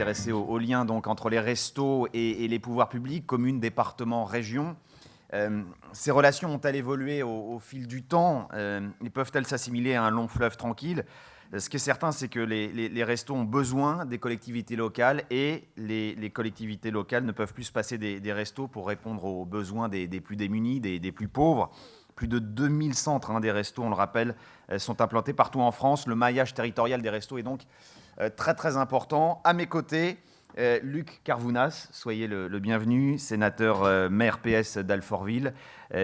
s'intéresser aux liens donc, entre les restos et les pouvoirs publics, communes, départements, régions. Ces relations ont-elles évolué au fil du temps et peuvent-elles s'assimiler à un long fleuve tranquille? Ce qui est certain, c'est que les restos ont besoin des collectivités locales et les collectivités locales ne peuvent plus se passer des restos pour répondre aux besoins des plus démunis, des plus pauvres. Plus de 2000 centres des restos, on le rappelle, sont implantés partout en France. Le maillage territorial des restos est donc très très important. À mes côtés, Luc Carvounas, soyez le bienvenu, sénateur maire PS d'Alfortville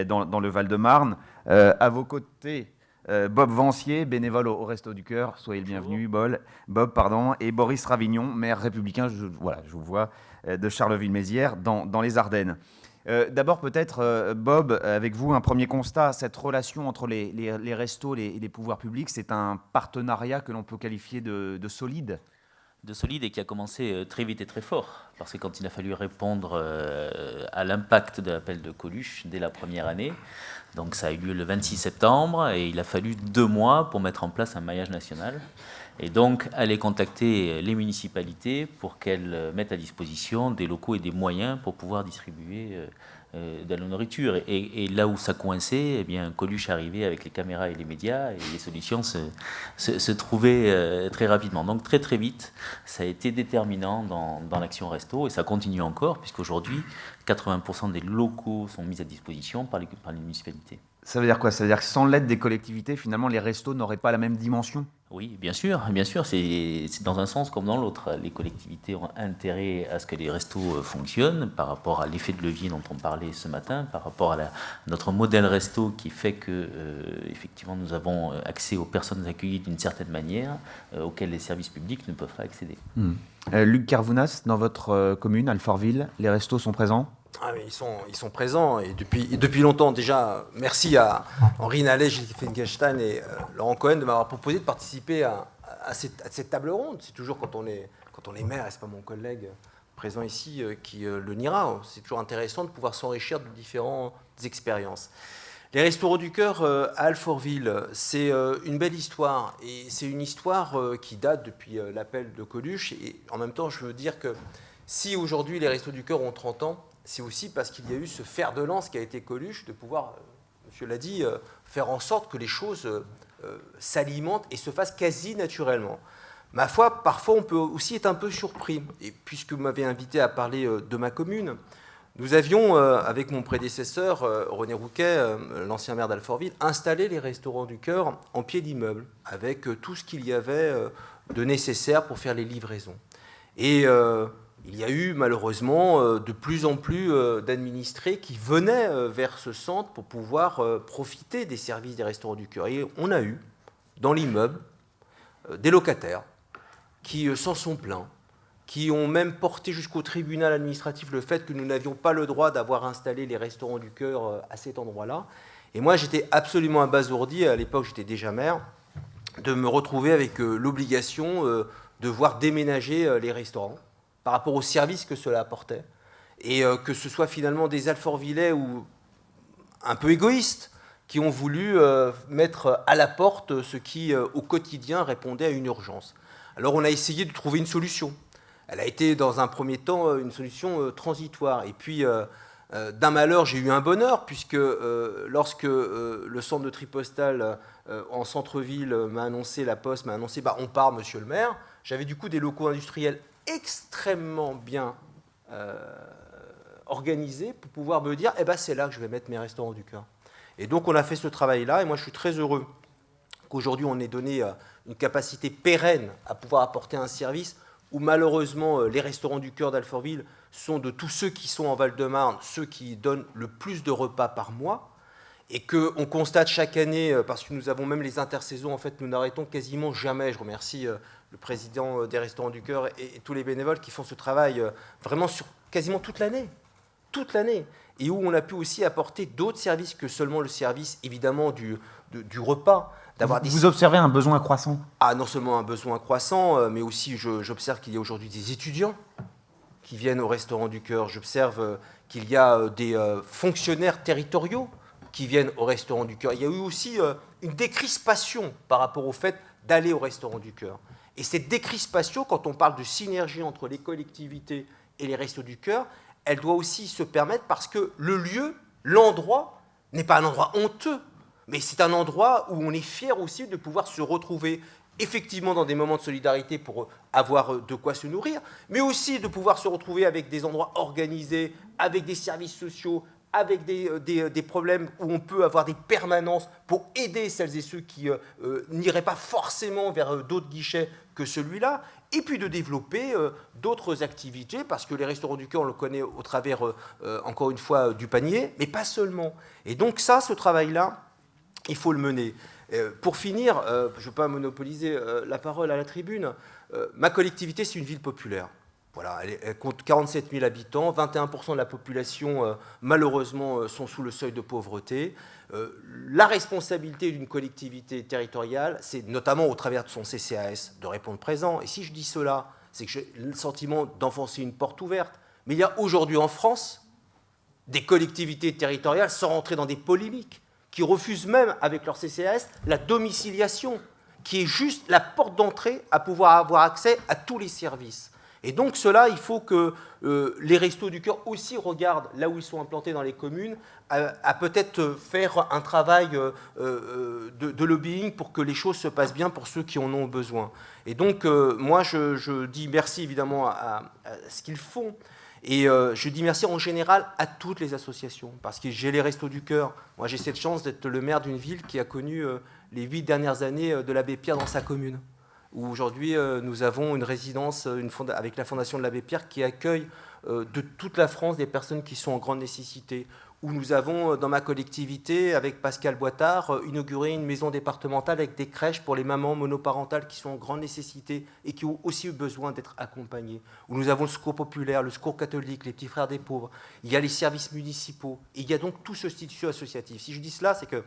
dans le Val-de-Marne. À vos côtés, Bob Vancier, bénévole au Resto du Cœur, soyez le bienvenu, Bob, et Boris Ravignon, maire républicain, je vous vois, de Charleville-Mézières, dans les Ardennes. D'abord peut-être, Bob, avec vous, un premier constat, cette relation entre les restos et les pouvoirs publics, c'est un partenariat que l'on peut qualifier de solide. De solide et qui a commencé très vite et très fort. Parce que quand il a fallu répondre à l'impact de l'appel de Coluche dès la première année, donc ça a eu lieu le 26 septembre, et il a fallu 2 mois pour mettre en place un maillage national. Et donc aller contacter les municipalités pour qu'elles mettent à disposition des locaux et des moyens pour pouvoir distribuer de la nourriture. Et là où ça coinçait, eh bien, Coluche arrivait avec les caméras et les médias, et les solutions se trouvaient très rapidement. Donc très très vite, ça a été déterminant dans l'action Resto, et ça continue encore, puisqu'aujourd'hui, 80% des locaux sont mis à disposition par les municipalités. Ça veut dire quoi? Ça veut dire que sans l'aide des collectivités, finalement, les restos n'auraient pas la même dimension? Oui, bien sûr, c'est dans un sens comme dans l'autre. Les collectivités ont intérêt à ce que les restos fonctionnent par rapport à l'effet de levier dont on parlait ce matin, par rapport à notre modèle resto qui fait que, effectivement, nous avons accès aux personnes accueillies d'une certaine manière, auxquelles les services publics ne peuvent pas accéder. Luc Carvounas, dans votre commune, Alfortville, les restos sont présents? Ah, mais ils sont présents et depuis longtemps déjà. Merci à Henri Nallet, Gilles Finkelstein et Laurent Cohen de m'avoir proposé de participer à cette table ronde. C'est toujours quand on est maire, et c'est pas mon collègue présent ici qui le niera. C'est toujours intéressant de pouvoir s'enrichir de différentes expériences. Les Restos du Cœur à Alfortville, c'est une belle histoire, et c'est une histoire qui date depuis l'appel de Coluche. Et en même temps, je veux dire que si aujourd'hui les Restos du Cœur ont 30 ans, c'est aussi parce qu'il y a eu ce fer de lance qui a été Coluche, de pouvoir, monsieur l'a dit, faire en sorte que les choses s'alimentent et se fassent quasi naturellement. Ma foi, parfois on peut aussi être un peu surpris. Et puisque vous m'avez invité à parler de ma commune, nous avions, avec mon prédécesseur, René Rouquet, l'ancien maire d'Alfortville, installé les Restaurants du Cœur en pied d'immeuble, avec tout ce qu'il y avait de nécessaire pour faire les livraisons. Et il y a eu malheureusement de plus en plus d'administrés qui venaient vers ce centre pour pouvoir profiter des services des Restaurants du Cœur. Et on a eu, dans l'immeuble, des locataires qui s'en sont plaints, qui ont même porté jusqu'au tribunal administratif le fait que nous n'avions pas le droit d'avoir installé les Restaurants du Cœur à cet endroit-là. Et moi, j'étais absolument abasourdi, à l'époque j'étais déjà maire, de me retrouver avec l'obligation de voir déménager les restaurants par rapport au service que cela apportait, et que ce soit finalement des Alfortvillais ou un peu égoïstes qui ont voulu mettre à la porte ce qui, au quotidien, répondait à une urgence. Alors on a essayé de trouver une solution. Elle a été, dans un premier temps, une solution transitoire. Et puis, d'un malheur, j'ai eu un bonheur, puisque lorsque le centre de tri postal en centre-ville m'a annoncé, la Poste m'a annoncé, on part, monsieur le maire, j'avais du coup des locaux industriels extrêmement bien organisés pour pouvoir me dire, c'est là que je vais mettre mes Restaurants du Cœur. Et donc, on a fait ce travail-là, et moi, je suis très heureux qu'aujourd'hui, on ait donné une capacité pérenne à pouvoir apporter un service où, malheureusement, les Restaurants du Cœur d'Alfortville sont, de tous ceux qui sont en Val-de-Marne, ceux qui donnent le plus de repas par mois, et qu'on constate chaque année, parce que nous avons même les intersaisons, en fait, nous n'arrêtons quasiment jamais. Je remercie le président des Restaurants du Cœur et tous les bénévoles qui font ce travail vraiment sur quasiment toute l'année, et où on a pu aussi apporter d'autres services que seulement le service, évidemment, du repas. Vous observez un besoin croissant? Non seulement un besoin croissant, mais aussi j'observe qu'il y a aujourd'hui des étudiants qui viennent au Restaurant du Cœur. J'observe qu'il y a des fonctionnaires territoriaux qui viennent au Restaurant du Cœur. Il y a eu aussi une décrispation par rapport au fait d'aller au Restaurant du Cœur. Et cette décrispation, quand on parle de synergie entre les collectivités et les Restos du Cœur, elle doit aussi se permettre parce que le lieu, l'endroit, n'est pas un endroit honteux, mais c'est un endroit où on est fier aussi de pouvoir se retrouver effectivement dans des moments de solidarité pour avoir de quoi se nourrir, mais aussi de pouvoir se retrouver avec des endroits organisés, avec des services sociaux, avec des problèmes où on peut avoir des permanences pour aider celles et ceux qui n'iraient pas forcément vers d'autres guichets que celui-là, et puis de développer d'autres activités, parce que les restaurants du cœur, on le connaît au travers, encore une fois, du panier, mais pas seulement. Et donc ça, ce travail-là, il faut le mener. Pour finir, je ne veux pas monopoliser la parole à la tribune, ma collectivité, c'est une ville populaire. Voilà, elle compte 47 000 habitants, 21% de la population, malheureusement, sont sous le seuil de pauvreté. La responsabilité d'une collectivité territoriale, c'est notamment au travers de son CCAS de répondre présent. Et si je dis cela, c'est que j'ai le sentiment d'enfoncer une porte ouverte. Mais il y a aujourd'hui en France des collectivités territoriales, sans rentrer dans des polémiques, qui refusent même, avec leur CCAS, la domiciliation, qui est juste la porte d'entrée à pouvoir avoir accès à tous les services. Et donc cela, il faut que les Restos du Cœur aussi regardent là où ils sont implantés dans les communes, à peut-être faire un travail de lobbying pour que les choses se passent bien pour ceux qui en ont besoin. Et donc moi, je dis merci évidemment à ce qu'ils font. Et je dis merci en général à toutes les associations, parce que j'ai les Restos du Cœur. Moi, j'ai cette chance d'être le maire d'une ville qui a connu les 8 dernières années de l'Abbé Pierre dans sa commune, où aujourd'hui nous avons une résidence avec la Fondation de l'Abbé Pierre qui accueille de toute la France des personnes qui sont en grande nécessité, où nous avons dans ma collectivité, avec Pascal Boitard, inauguré une maison départementale avec des crèches pour les mamans monoparentales qui sont en grande nécessité et qui ont aussi eu besoin d'être accompagnées, où nous avons le secours populaire, le secours catholique, les petits frères des pauvres, il y a les services municipaux, et il y a donc tout ce tissu associatif. Si je dis cela, c'est que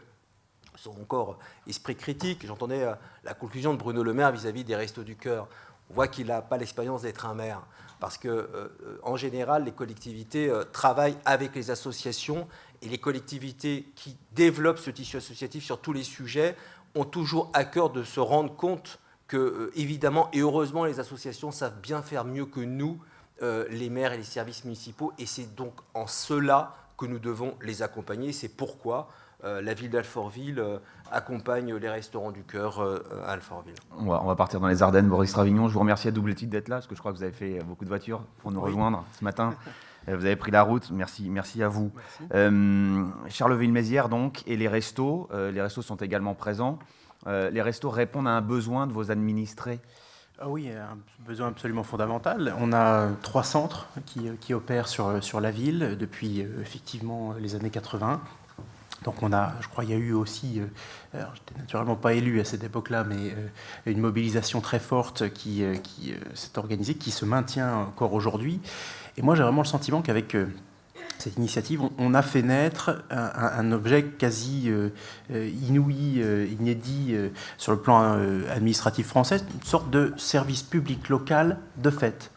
son encore esprit critique, j'entendais la conclusion de Bruno Le Maire vis-à-vis des Restos du Cœur. On voit qu'il n'a pas l'expérience d'être un maire, parce qu'en général, les collectivités travaillent avec les associations, et les collectivités qui développent ce tissu associatif sur tous les sujets ont toujours à cœur de se rendre compte que, évidemment, et heureusement, les associations savent bien faire mieux que nous, les maires et les services municipaux, et c'est donc en cela que nous devons les accompagner. C'est pourquoi la ville d'Alfortville accompagne les Restaurants du Cœur à Alfortville. On va partir dans les Ardennes. Boris Travignon, je vous remercie à double titre d'être là, parce que je crois que vous avez fait beaucoup de voitures pour nous rejoindre ce matin. Vous avez pris la route, merci à vous. Charleville-Mézières, donc, et les restos sont également présents. Les restos répondent à un besoin de vos administrés. Oui, un besoin absolument fondamental. On a 3 centres qui opèrent sur la ville depuis effectivement les années 80. Donc je crois qu'il y a eu aussi, alors j'étais naturellement pas élu à cette époque-là, mais une mobilisation très forte qui s'est organisée, qui se maintient encore aujourd'hui. Et moi j'ai vraiment le sentiment qu'avec cette initiative, on a fait naître un objet quasi inouï, inédit sur le plan administratif français, une sorte de service public local de fait.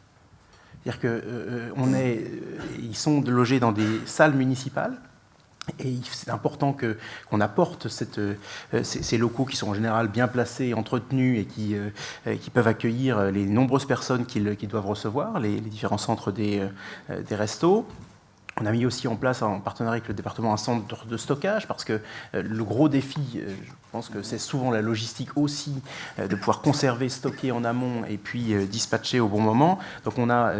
C'est-à-dire qu'ils sont logés dans des salles municipales. Et c'est important qu'on apporte ces locaux qui sont en général bien placés, entretenus et qui peuvent accueillir les nombreuses personnes qu'ils doivent recevoir, les différents centres des restos. On a mis aussi en place, en partenariat avec le département, un centre de stockage, parce que le gros défi, je pense que c'est souvent la logistique aussi, de pouvoir conserver, stocker en amont et puis dispatcher au bon moment. Donc on a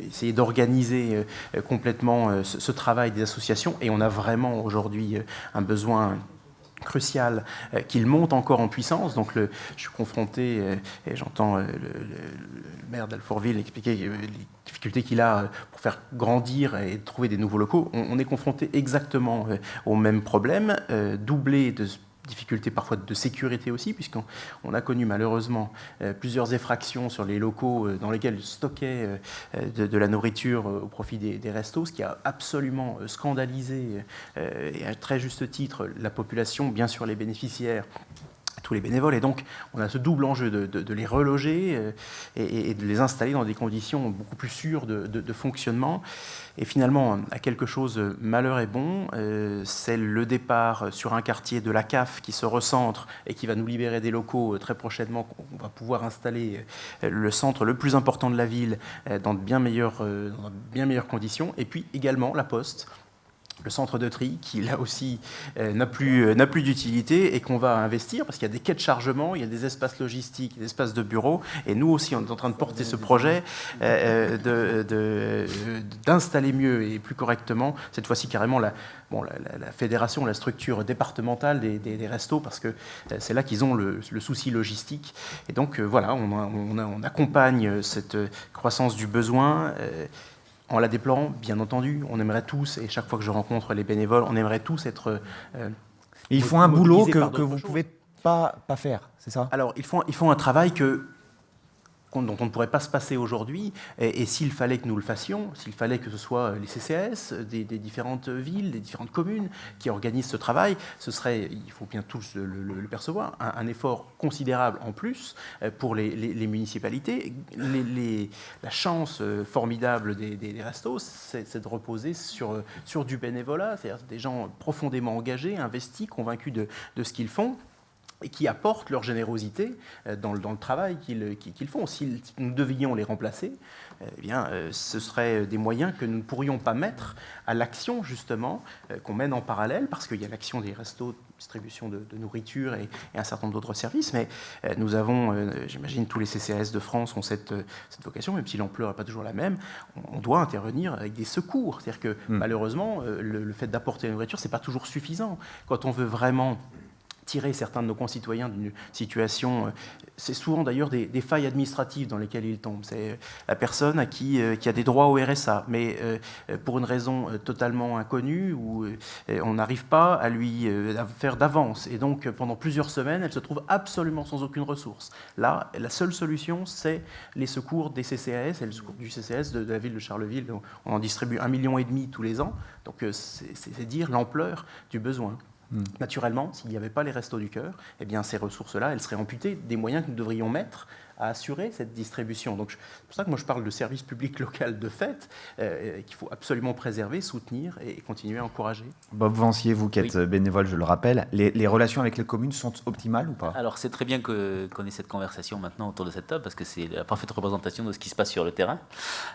essayé d'organiser complètement ce travail des associations, et on a vraiment aujourd'hui un besoin crucial qu'il monte encore en puissance. Donc je suis confronté, et j'entends le maire d'Alfortville expliquer les difficultés qu'il a pour faire grandir et trouver des nouveaux locaux. On est confronté exactement au même problème, doublé de difficultés parfois de sécurité aussi, puisqu'on a connu malheureusement plusieurs effractions sur les locaux dans lesquels stockaient de la nourriture au profit des restos, ce qui a absolument scandalisé, et à très juste titre, la population, bien sûr les bénéficiaires, tous les bénévoles. Et donc, on a ce double enjeu de les reloger et de les installer dans des conditions beaucoup plus sûres de fonctionnement. Et finalement, à quelque chose, malheur est bon, c'est le départ sur un quartier de la CAF qui se recentre et qui va nous libérer des locaux très prochainement. On va pouvoir installer le centre le plus important de la ville dans de bien meilleures conditions. Et puis également la Poste, le centre de tri qui, là aussi, n'a plus d'utilité et qu'on va investir parce qu'il y a des quais de chargement, il y a des espaces logistiques, des espaces de bureaux. Et nous aussi, on est en train de porter ce projet d'installer mieux et plus correctement, cette fois-ci carrément la fédération, la structure départementale des restos, parce que c'est là qu'ils ont le souci logistique. Et donc, voilà, on accompagne cette croissance du besoin. En la déplorant, bien entendu, on aimerait tous, et chaque fois que je rencontre les bénévoles, on aimerait tous être... ils font un boulot que vous ne pouvez pas faire, c'est ça? Alors, ils font un travail dont on ne pourrait pas se passer aujourd'hui, et s'il fallait que nous le fassions, s'il fallait que ce soit les CCAS des différentes villes, des différentes communes qui organisent ce travail, ce serait, il faut bien tous le percevoir, un effort considérable en plus pour les municipalités. La chance formidable des restos, c'est de reposer sur du bénévolat, c'est-à-dire des gens profondément engagés, investis, convaincus de ce qu'ils font, et qui apportent leur générosité dans le travail qu'ils font. Si nous devions les remplacer, eh bien, ce seraient des moyens que nous ne pourrions pas mettre à l'action, justement, qu'on mène en parallèle, parce qu'il y a l'action des restos, distribution de nourriture et un certain nombre d'autres services, mais nous avons, j'imagine, tous les CCAS de France ont cette vocation, même si l'ampleur n'est pas toujours la même, on doit intervenir avec des secours. C'est-à-dire que, malheureusement, le fait d'apporter la nourriture, ce n'est pas toujours suffisant. Quand on veut vraiment tirer certains de nos concitoyens d'une situation, c'est souvent d'ailleurs des failles administratives dans lesquelles ils tombent. C'est la personne qui a des droits au RSA, mais pour une raison totalement inconnue, où on n'arrive pas à lui faire d'avance. Et donc, pendant plusieurs semaines, elle se trouve absolument sans aucune ressource. Là, la seule solution, c'est les secours des CCAS, et le secours du CCAS de la ville de Charleville. On en distribue 1,5 million tous les ans. Donc, c'est dire l'ampleur du besoin. Naturellement, s'il n'y avait pas les Restos du Cœur, eh bien, ces ressources-là, elles seraient amputées des moyens que nous devrions mettre à assurer cette distribution. Donc, c'est pour ça que moi, je parle de service public local de fait, qu'il faut absolument préserver, soutenir et continuer à encourager. Bob Vancier, vous qui êtes bénévole, je le rappelle, les relations avec les communes sont optimales ou pas? Alors, c'est très bien qu'on ait cette conversation maintenant autour de cette table, parce que c'est la parfaite représentation de ce qui se passe sur le terrain.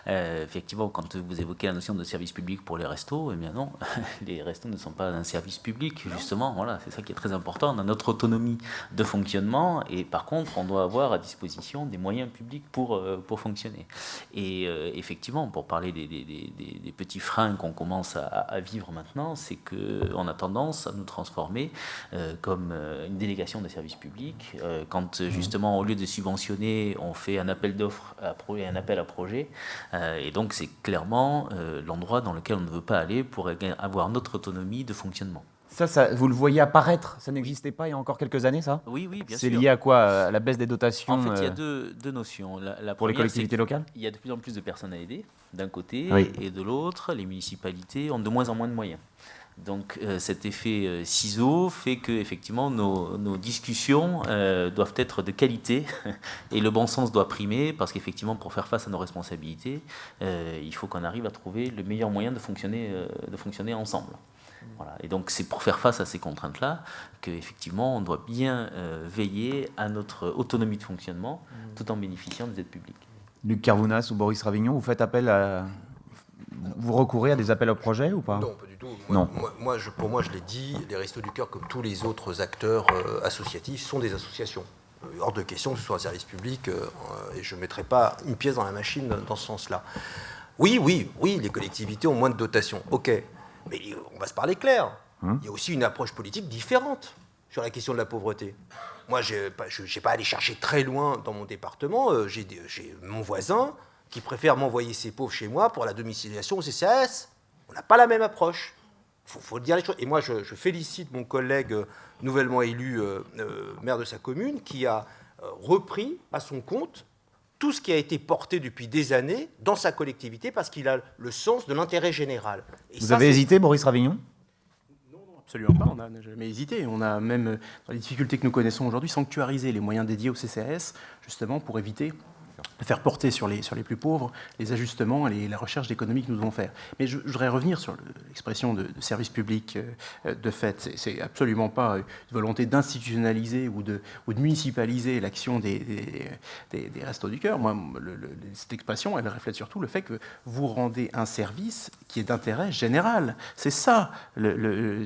Effectivement, quand vous évoquez la notion de service public pour les restos, eh bien non, les restos ne sont pas un service public, justement. Voilà, c'est ça qui est très important. On a notre autonomie de fonctionnement, et par contre, on doit avoir à disposition des moyens publics pour fonctionner. Et effectivement, pour parler des petits freins qu'on commence à vivre maintenant, c'est qu'on a tendance à nous transformer comme une délégation des services publics. Quand justement, au lieu de subventionner, on fait un appel d'offres et un appel à projet. Et donc, c'est clairement l'endroit dans lequel on ne veut pas aller pour avoir notre autonomie de fonctionnement. Ça, vous le voyez apparaître, ça n'existait pas il y a encore quelques années, ça? Oui, bien sûr. C'est lié à quoi? À la baisse des dotations? En fait, il y a deux notions. La pour les première, collectivités locales? Il y a de plus en plus de personnes à aider, d'un côté, Oui. et de l'autre, les municipalités ont de moins en moins de moyens. Donc cet effet ciseau fait que effectivement nos discussions doivent être de qualité et le bon sens doit primer, parce qu'effectivement pour faire face à nos responsabilités, il faut qu'on arrive à trouver le meilleur moyen de fonctionner ensemble. Voilà. Et donc c'est pour faire face à ces contraintes-là qu'effectivement on doit bien veiller à notre autonomie de fonctionnement tout en bénéficiant des aides publiques. Luc Carvounas ou Boris Ravignon, vous faites appel à... Vous recourez à des appels au projet ou pas? Non, pas du tout. Non. Pour moi, je l'ai dit, les Restos du Cœur, comme tous les autres acteurs associatifs, sont des associations. Hors de question que ce soit un service public, et je ne mettrai pas une pièce dans la machine dans ce sens-là. Oui, les collectivités ont moins de dotations, ok. Mais on va se parler clair. Il y a aussi une approche politique différente sur la question de la pauvreté. Moi, je n'ai pas allé chercher très loin dans mon département. J'ai mon voisin qui préfère m'envoyer ses pauvres chez moi pour la domiciliation au CCAS. On n'a pas la même approche. Il faut dire les choses. Et moi, je félicite mon collègue nouvellement élu maire de sa commune qui a repris à son compte tout ce qui a été porté depuis des années dans sa collectivité parce qu'il a le sens de l'intérêt général. Et vous avez hésité, Boris Ravignon? Absolument pas, on n'a jamais hésité. On a même, dans les difficultés que nous connaissons aujourd'hui, sanctuarisé les moyens dédiés au CCAS, justement pour éviter de faire porter sur les plus pauvres les ajustements et la recherche d'économies que nous devons faire. Mais je voudrais revenir sur l'expression de service public de fait. C'est absolument pas une volonté d'institutionnaliser ou de municipaliser l'action des Restos du Cœur. Moi, cette expression, elle reflète surtout le fait que vous rendez un service qui est d'intérêt général. C'est ça le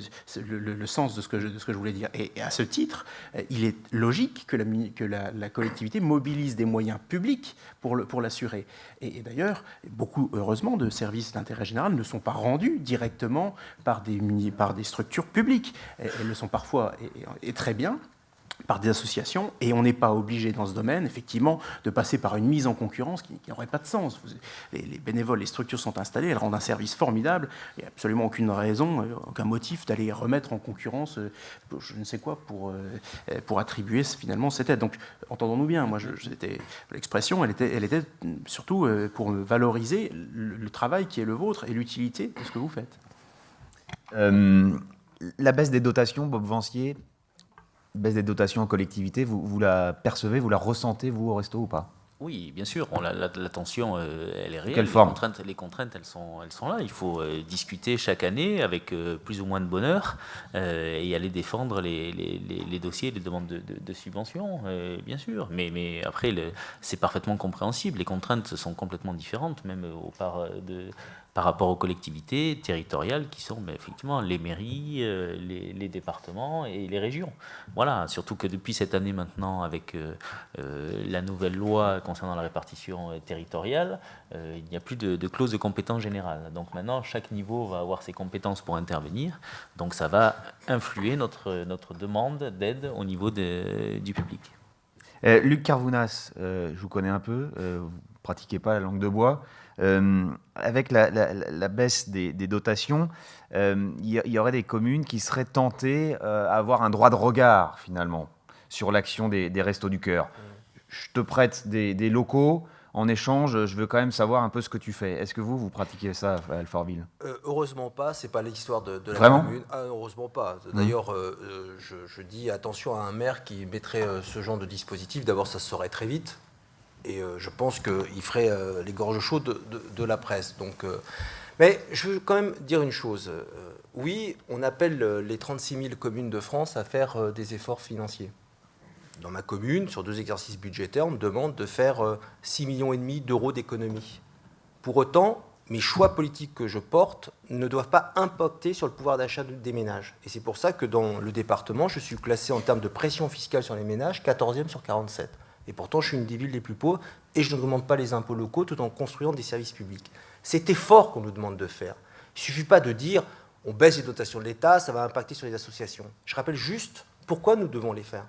sens de ce que je voulais dire. Et à ce titre, il est logique que la collectivité mobilise des moyens publics pour l'assurer. Et d'ailleurs, beaucoup, heureusement, de services d'intérêt général ne sont pas rendus directement par des structures publiques. Elles le sont parfois, et très bien, par des associations, et on n'est pas obligé dans ce domaine, effectivement, de passer par une mise en concurrence qui n'aurait pas de sens. Les bénévoles, les structures sont installées, elles rendent un service formidable, il n'y a absolument aucune raison, aucun motif d'aller remettre en concurrence, je ne sais quoi, pour attribuer finalement cette aide. Donc, entendons-nous bien, moi, l'expression, elle était surtout pour valoriser le travail qui est le vôtre et l'utilité de ce que vous faites. La baisse des dotations, Bob Vancier, baisse des dotations en collectivité, vous la percevez, vous la ressentez, vous, au resto, ou pas? Oui, bien sûr, la tension, elle est réelle. Quelle forme? Les contraintes, elles sont là. Il faut discuter chaque année avec plus ou moins de bonheur et aller défendre les dossiers, les demandes de subventions, bien sûr. Mais après, c'est parfaitement compréhensible. Les contraintes sont complètement différentes, même par rapport aux collectivités territoriales qui sont effectivement les mairies, les départements et les régions. Voilà, surtout que depuis cette année maintenant, avec la nouvelle loi concernant la répartition territoriale, il n'y a plus de clause de compétence générale. Donc maintenant, chaque niveau va avoir ses compétences pour intervenir. Donc ça va influer notre demande d'aide au niveau du public. Luc Carvounas, je vous connais un peu, vous ne pratiquez pas la langue de bois. Avec la baisse des dotations, il y aurait des communes qui seraient tentées à avoir un droit de regard, finalement, sur l'action des Restos du Cœur. Je te prête des locaux, en échange, je veux quand même savoir un peu ce que tu fais. Est-ce que vous pratiquez ça à Alfortville? Heureusement pas, c'est pas l'histoire de la Vraiment commune. Ah, heureusement pas. D'ailleurs, je dis attention à un maire qui mettrait ce genre de dispositif. D'abord, ça se saurait très vite. Et je pense qu'il ferait les gorges chaudes de la presse. Donc, mais je veux quand même dire une chose. Oui, on appelle les 36 000 communes de France à faire des efforts financiers. Dans ma commune, sur 2 exercices budgétaires, on me demande de faire 6,5 millions d'euros d'économies. Pour autant, mes choix politiques que je porte ne doivent pas impacter sur le pouvoir d'achat des ménages. Et c'est pour ça que dans le département, je suis classé en termes de pression fiscale sur les ménages 14e sur 47. Et pourtant, je suis une des villes les plus pauvres et je ne demande pas les impôts locaux tout en construisant des services publics. C'est effort qu'on nous demande de faire. Il ne suffit pas de dire on baisse les dotations de l'État, ça va impacter sur les associations. Je rappelle juste pourquoi nous devons les faire.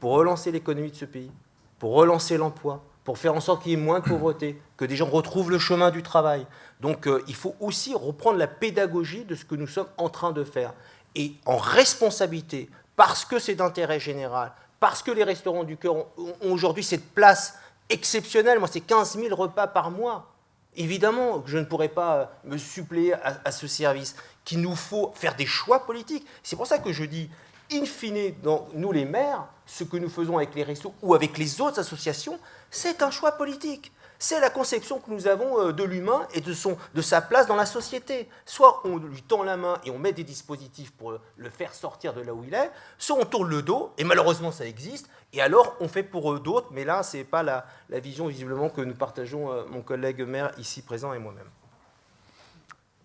Pour relancer l'économie de ce pays, pour relancer l'emploi, pour faire en sorte qu'il y ait moins de pauvreté, que des gens retrouvent le chemin du travail. Donc il faut aussi reprendre la pédagogie de ce que nous sommes en train de faire. Et en responsabilité, parce que c'est d'intérêt général, parce que les restaurants du cœur ont aujourd'hui cette place exceptionnelle. Moi, c'est 15 000 repas par mois. Évidemment que je ne pourrais pas me suppléer à ce service, qu'il nous faut faire des choix politiques. C'est pour ça que je dis, in fine, dans nous les maires, ce que nous faisons avec les restos ou avec les autres associations, c'est un choix politique. C'est la conception que nous avons de l'humain et de sa place dans la société. Soit on lui tend la main et on met des dispositifs pour le faire sortir de là où il est, soit on tourne le dos, et malheureusement ça existe, et alors on fait pour d'autres, mais là ce n'est pas la vision visiblement que nous partageons, mon collègue maire ici présent et moi-même.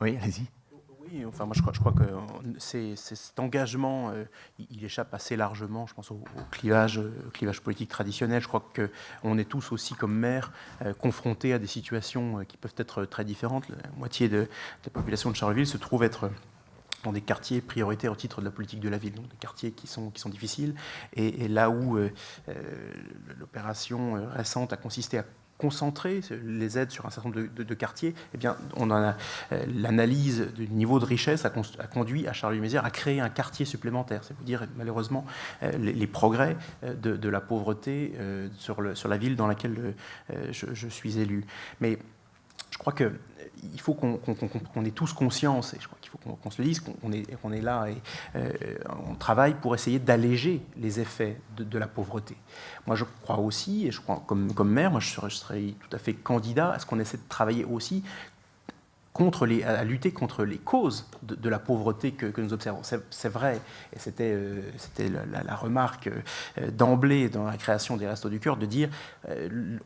Oui, allez-y. Oui, enfin, moi je crois que cet engagement, il échappe assez largement, je pense, au clivage politique traditionnel. Je crois qu'on est tous aussi, comme maires, confrontés à des situations qui peuvent être très différentes. La moitié de la population de Charleville se trouve être dans des quartiers prioritaires au titre de la politique de la ville, donc des quartiers qui sont difficiles. Et là où l'opération récente a consisté à concentrer les aides sur un certain nombre de quartiers, eh bien, l'analyse du niveau de richesse a conduit à Charleville-Mézières à créer un quartier supplémentaire. C'est vous dire, malheureusement, les progrès de la pauvreté sur la ville dans laquelle je suis élu. Mais je crois qu'il faut qu'on ait tous conscience, et je crois qu'il faut qu'on se le dise, qu'on est là et on travaille pour essayer d'alléger les effets de la pauvreté. Moi, je crois aussi, et je crois comme maire, moi, je serais tout à fait candidat à ce qu'on essaie de travailler aussi à lutter contre les causes de la pauvreté que nous observons. C'est vrai, et c'était la remarque d'emblée dans la création des Restos du Cœur, de dire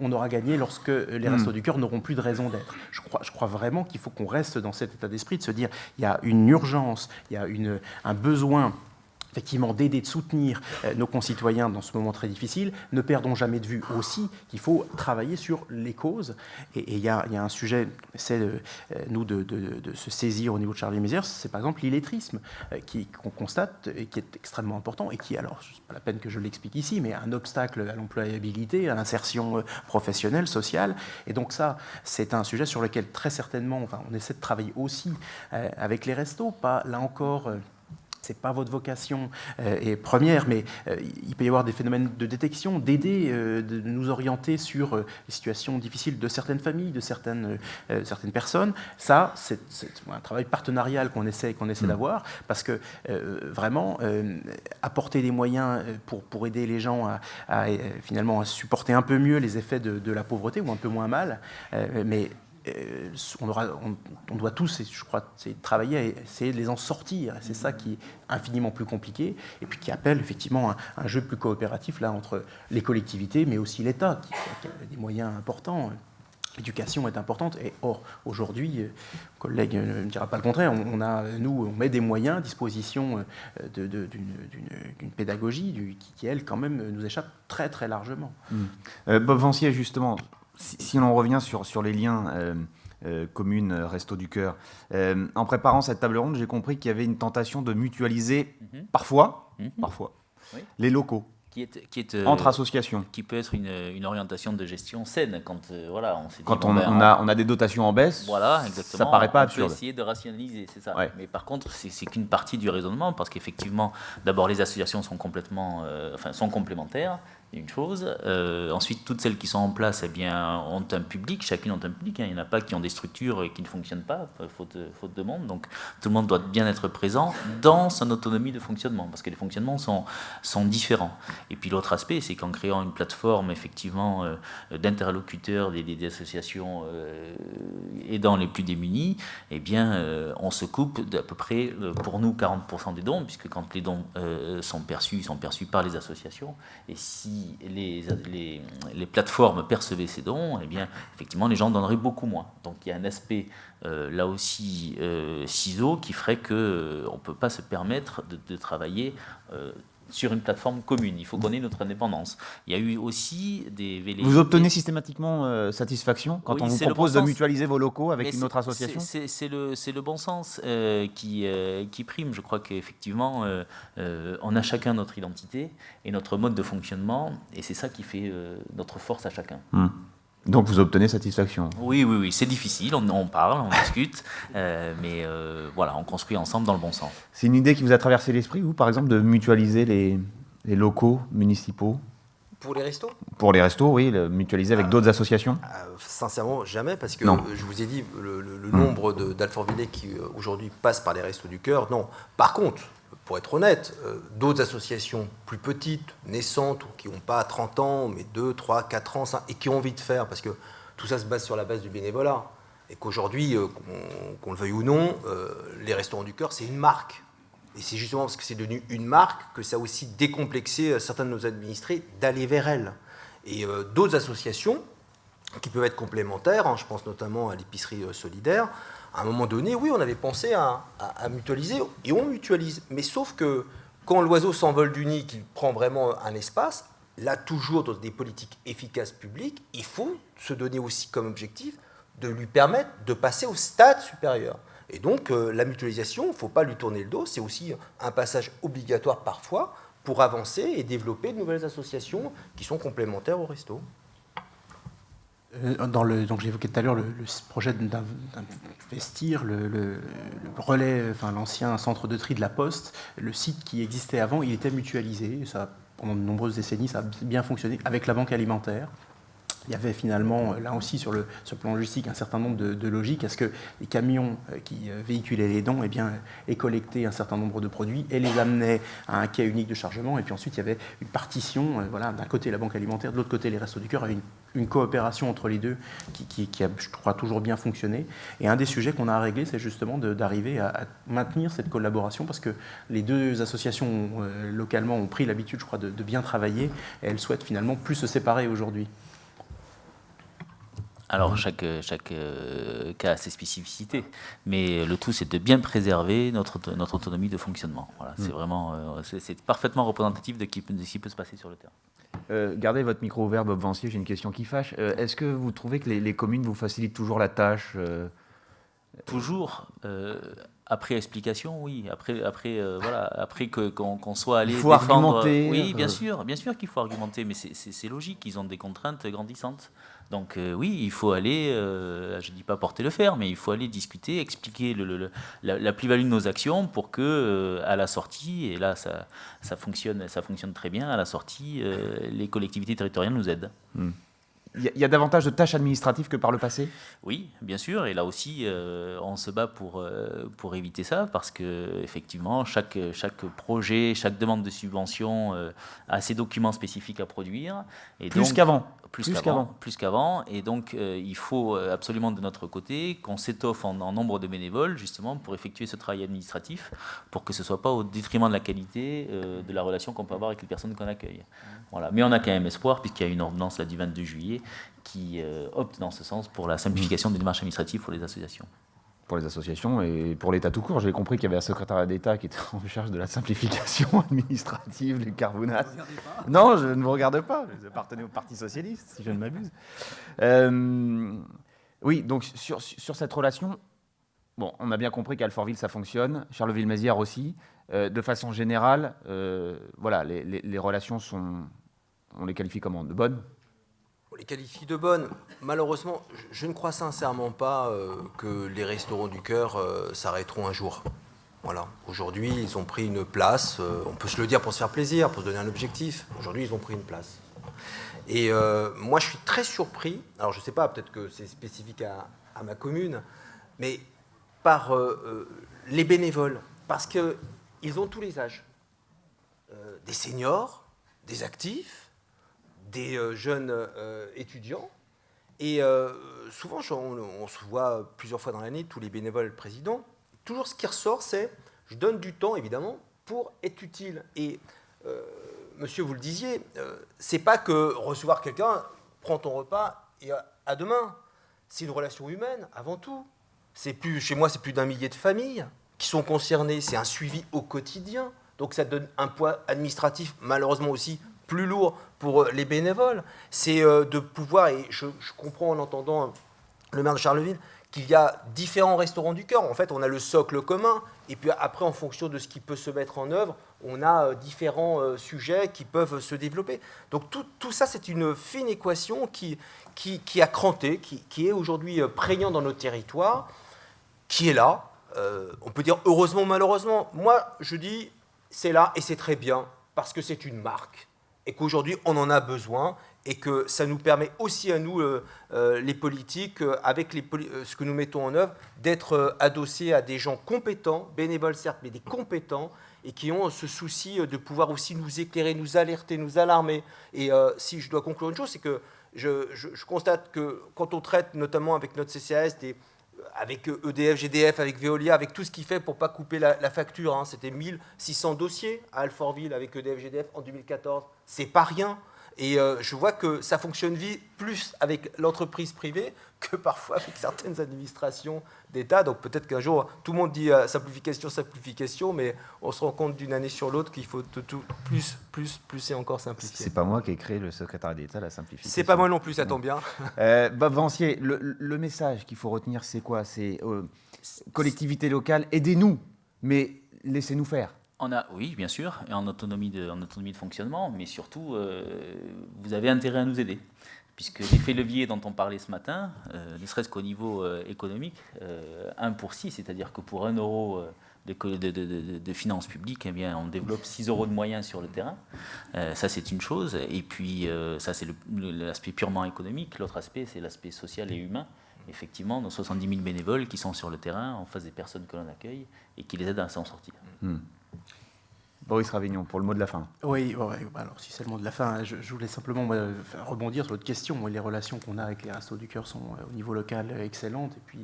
on aura gagné lorsque les Restos du Cœur n'auront plus de raison d'être. Je crois vraiment qu'il faut qu'on reste dans cet état d'esprit, de se dire il y a une urgence, il y a un besoin effectivement d'aider, de soutenir nos concitoyens dans ce moment très difficile. Ne perdons jamais de vue aussi qu'il faut travailler sur les causes. Et il y a un sujet, c'est nous de se saisir au niveau de Charlie Mézières, c'est par exemple l'illettrisme qu'on constate et qui est extrêmement important et qui, alors, c'est pas la peine que je l'explique ici, mais un obstacle à l'employabilité, à l'insertion professionnelle, sociale. Et donc ça, c'est un sujet sur lequel très certainement, on essaie de travailler aussi avec les restos, pas là encore... c'est pas votre vocation est première, mais il peut y avoir des phénomènes de détection, d'aider, de nous orienter sur les situations difficiles de certaines familles, de certaines personnes. Ça, c'est un travail partenarial qu'on essaie d'avoir, parce que vraiment, apporter des moyens pour aider les gens finalement à supporter un peu mieux les effets de la pauvreté, ou un peu moins mal, mais on doit tous, je crois, travailler à essayer de les en sortir. C'est ça qui est infiniment plus compliqué, et puis qui appelle effectivement un jeu plus coopératif là, entre les collectivités, mais aussi l'État, qui a des moyens importants. L'éducation est importante, et or, aujourd'hui, le collègue ne me dira pas le contraire, on met des moyens à disposition d'une pédagogie qui, elle, quand même, nous échappe très, très largement. Bob Vancier, justement, si l'on revient sur les liens communes Restos du Cœur, en préparant cette table ronde, j'ai compris qu'il y avait une tentation de mutualiser parfois, Oui. les locaux. Qui est, entre associations. Qui peut être une orientation de gestion saine quand on s'est dit, quand on a des dotations en baisse, voilà, exactement, ça paraît pas on absurde. peut essayer de rationaliser, c'est ça. Ouais. Mais par contre, c'est qu'une partie du raisonnement, parce qu'effectivement, d'abord les associations sont sont complémentaires. Une chose. Ensuite, toutes celles qui sont en place, ont un public, chacune ont un public. Il n'y en a pas qui ont des structures qui ne fonctionnent pas, faute de monde. Donc, tout le monde doit bien être présent dans son autonomie de fonctionnement, parce que les fonctionnements sont différents. Et puis, l'autre aspect, c'est qu'en créant une plateforme, effectivement, d'interlocuteurs des associations aidant les plus démunis, on se coupe d'à peu près, pour nous, 40% des dons, puisque quand les dons sont perçus par les associations. Et si les plateformes percevaient ces dons, effectivement, les gens donneraient beaucoup moins. Donc il y a un aspect, là aussi, ciseau, qui ferait qu'on ne peut pas se permettre de travailler sur une plateforme commune. Il faut qu'on ait notre indépendance. Il y a eu aussi des velléités... Vous obtenez systématiquement satisfaction quand on vous propose de mutualiser vos locaux avec une autre association ? C'est le bon sens qui prime. Je crois qu'effectivement, on a chacun notre identité et notre mode de fonctionnement, et c'est ça qui fait notre force à chacun. Donc vous obtenez satisfaction. Oui, c'est difficile, on parle, on discute, mais on construit ensemble dans le bon sens. C'est une idée qui vous a traversé l'esprit, vous, par exemple, de mutualiser les locaux municipaux ? Pour les restos ? Pour les restos, oui, mutualiser avec d'autres associations ? Sincèrement, jamais, parce que non. Je vous ai dit, le nombre d'Alfortvillais qui aujourd'hui passent par les Restos du Cœur, non. Par contre, pour être honnête, d'autres associations plus petites, naissantes, ou qui n'ont pas 30 ans, mais 2, 3, 4 ans, 5, et qui ont envie de faire, parce que tout ça se base sur la base du bénévolat, et qu'aujourd'hui, qu'on le veuille ou non, les Restaurants du Cœur, c'est une marque. Et c'est justement parce que c'est devenu une marque que ça a aussi décomplexé certains de nos administrés d'aller vers elle. Et d'autres associations, qui peuvent être complémentaires, je pense notamment à l'épicerie solidaire, à un moment donné, oui, on avait pensé à mutualiser, et on mutualise. Mais sauf que quand l'oiseau s'envole du nid, qu'il prend vraiment un espace, là, toujours dans des politiques efficaces publiques, il faut se donner aussi comme objectif de lui permettre de passer au stade supérieur. Et donc, la mutualisation, il ne faut pas lui tourner le dos, c'est aussi un passage obligatoire parfois pour avancer et développer de nouvelles associations qui sont complémentaires au resto. Donc j'évoquais tout à l'heure le projet d'investir le relais, l'ancien centre de tri de la Poste, le site qui existait avant, il était mutualisé. Ça, pendant de nombreuses décennies, ça a bien fonctionné avec la banque alimentaire. il y avait finalement, là aussi sur le plan logistique, un certain nombre de logiques à ce que les camions qui véhiculaient les dons aient collecté un certain nombre de produits et les amenaient à un quai unique de chargement. Et puis ensuite, il y avait une partition, d'un côté la banque alimentaire, de l'autre côté les Restos du Cœur, avec une coopération entre les deux qui a, je crois, toujours bien fonctionné. Et un des sujets qu'on a à régler, c'est justement d'arriver à maintenir cette collaboration, parce que les deux associations localement ont pris l'habitude, je crois, de bien travailler, et elles souhaitent finalement plus se séparer aujourd'hui. Alors, chaque cas a ses spécificités, mais le tout, c'est de bien préserver notre autonomie de fonctionnement. Voilà, c'est vraiment, c'est parfaitement représentatif de ce qui peut se passer sur le terrain. Gardez votre micro ouvert, Bob Vancier, j'ai une question qui fâche. Est-ce que vous trouvez que les communes vous facilitent toujours la tâche Toujours, après explication, oui. Après qu'on soit allé Il faut défendre... argumenter. Oui, bien sûr qu'il faut argumenter, mais c'est logique, ils ont des contraintes grandissantes. Donc oui, il faut aller, je ne dis pas porter le fer, mais il faut aller discuter, expliquer la plus-value de nos actions pour que à la sortie, et là ça fonctionne très bien, à la sortie, les collectivités territoriales nous aident. Il y a davantage de tâches administratives que par le passé ? Oui, bien sûr, et là aussi, on se bat pour éviter ça, parce que effectivement, chaque projet, chaque demande de subvention a ses documents spécifiques à produire. Et Plus qu'avant. Plus qu'avant, et donc il faut absolument de notre côté qu'on s'étoffe en nombre de bénévoles, justement, pour effectuer ce travail administratif, pour que ce ne soit pas au détriment de la qualité de la relation qu'on peut avoir avec les personnes qu'on accueille. Voilà. Mais on a quand même espoir, puisqu'il y a une ordonnance là, du 22 juillet qui opte dans ce sens pour la simplification des démarches administratives pour les associations. Pour les associations et pour l'État tout court. J'ai compris qu'il y avait un secrétariat d'État qui était en charge de la simplification administrative, Luc Carbonat. Non, je ne vous regarde pas. Vous appartenez au Parti Socialiste, si je ne m'abuse. Oui, donc sur cette relation, bon, on a bien compris qu'à Alfortville, ça fonctionne. Charleville-Mézières aussi. De façon générale, voilà, les relations sont, on les qualifie comment ? De bonnes ? On les qualifie de bonnes. Malheureusement, je ne crois sincèrement pas que les Restos du Cœur s'arrêteront un jour. Voilà. Aujourd'hui, ils ont pris une place. On peut se le dire pour se faire plaisir, pour se donner un objectif. Aujourd'hui, ils ont pris une place. Et moi, je suis très surpris. Alors, je ne sais pas, peut-être que c'est spécifique à ma commune, mais par les bénévoles. Parce qu'ils ont tous les âges. Des seniors, des actifs, des jeunes étudiants. Et souvent, on se voit plusieurs fois dans l'année, tous les bénévoles présidents. Toujours ce qui ressort, c'est je donne du temps, évidemment, pour être utile. Et monsieur, vous le disiez, c'est pas que recevoir quelqu'un, prends ton repas et à demain. C'est une relation humaine, avant tout. Chez moi, c'est plus d'1 millier de familles qui sont concernées. C'est un suivi au quotidien. Donc ça donne un poids administratif, malheureusement aussi, plus lourd pour les bénévoles, c'est de pouvoir, et je comprends en entendant le maire de Charleville, qu'il y a différents restaurants du cœur. En fait, on a le socle commun, et puis après, en fonction de ce qui peut se mettre en œuvre, on a différents sujets qui peuvent se développer. Donc tout ça, c'est une fine équation qui a cranté, qui est aujourd'hui prégnant dans notre territoire, qui est là. On peut dire heureusement ou malheureusement. Moi, je dis, c'est là, et c'est très bien, parce que c'est une marque. Et qu'aujourd'hui, on en a besoin, et que ça nous permet aussi à nous, les politiques, avec ce que nous mettons en œuvre, d'être adossés à des gens compétents, bénévoles certes, mais des compétents, et qui ont ce souci de pouvoir aussi nous éclairer, nous alerter, nous alarmer. Et si je dois conclure une chose, c'est que je constate que quand on traite, notamment avec notre CCAS, avec EDF, GDF, avec Veolia, avec tout ce qu'il fait pour ne pas couper la facture. Hein. C'était 1600 dossiers à Alfortville avec EDF, GDF en 2014. C'est pas rien. Et je vois que ça fonctionne plus avec l'entreprise privée que parfois avec certaines administrations d'État. Donc peut-être qu'un jour, tout le monde dit simplification, mais on se rend compte d'une année sur l'autre qu'il faut tout plus et encore simplifier. C'est pas moi qui ai créé le secrétariat d'État, la simplification. C'est pas moi non plus, ça tombe bien. Bob Vancier, le message qu'il faut retenir, c'est quoi ? C'est collectivité locale, aidez-nous, mais laissez-nous faire. Oui, bien sûr, et en autonomie de fonctionnement, mais surtout, vous avez intérêt à nous aider. Puisque l'effet levier dont on parlait ce matin, ne serait-ce qu'au niveau économique, 1 pour 6, c'est-à-dire que pour 1 euro de finances publiques, eh bien, on développe 6 € de moyens sur le terrain. Ça, c'est une chose. Et puis, ça, c'est l'aspect purement économique. L'autre aspect, c'est l'aspect social et humain. Effectivement, nos 70 000 bénévoles qui sont sur le terrain en face des personnes que l'on accueille et qui les aident à s'en sortir. Boris Ravignon, pour le mot de la fin. Oui, alors si c'est le mot de la fin, je voulais simplement rebondir sur votre question. Les relations qu'on a avec les Restos du Cœur sont au niveau local excellentes. Et puis,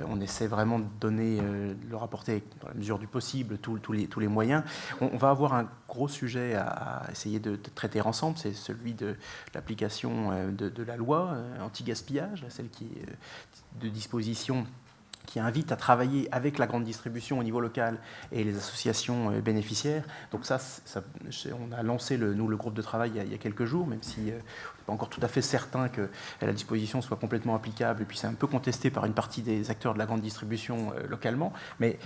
on essaie vraiment de donner, de leur apporter, dans la mesure du possible, tous les moyens. On va avoir un gros sujet à essayer de traiter ensemble. C'est celui de l'application de la loi anti-gaspillage, celle qui est de disposition qui invite à travailler avec la grande distribution au niveau local et les associations bénéficiaires. Donc ça, on a lancé le groupe de travail il y a quelques jours, même si on n'est pas encore tout à fait certain que la disposition soit complètement applicable, et puis c'est un peu contesté par une partie des acteurs de la grande distribution localement, mais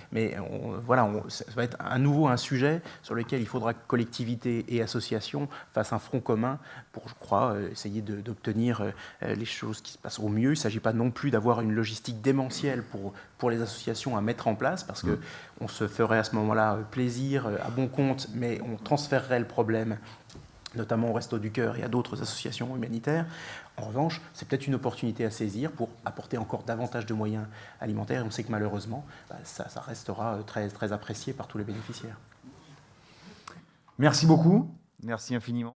ça va être à nouveau un sujet sur lequel il faudra que collectivités et associations fassent un front commun pour, je crois, essayer d'obtenir les choses qui se passent au mieux. Il ne s'agit pas non plus d'avoir une logistique démentielle pour les associations à mettre en place, parce qu'on se ferait à ce moment-là plaisir à bon compte, mais on transférerait le problème notamment au Resto du Cœur et à d'autres associations humanitaires. En revanche, c'est peut-être une opportunité à saisir pour apporter encore davantage de moyens alimentaires. Et on sait que malheureusement, ça restera très, très apprécié par tous les bénéficiaires. Merci beaucoup. Merci infiniment.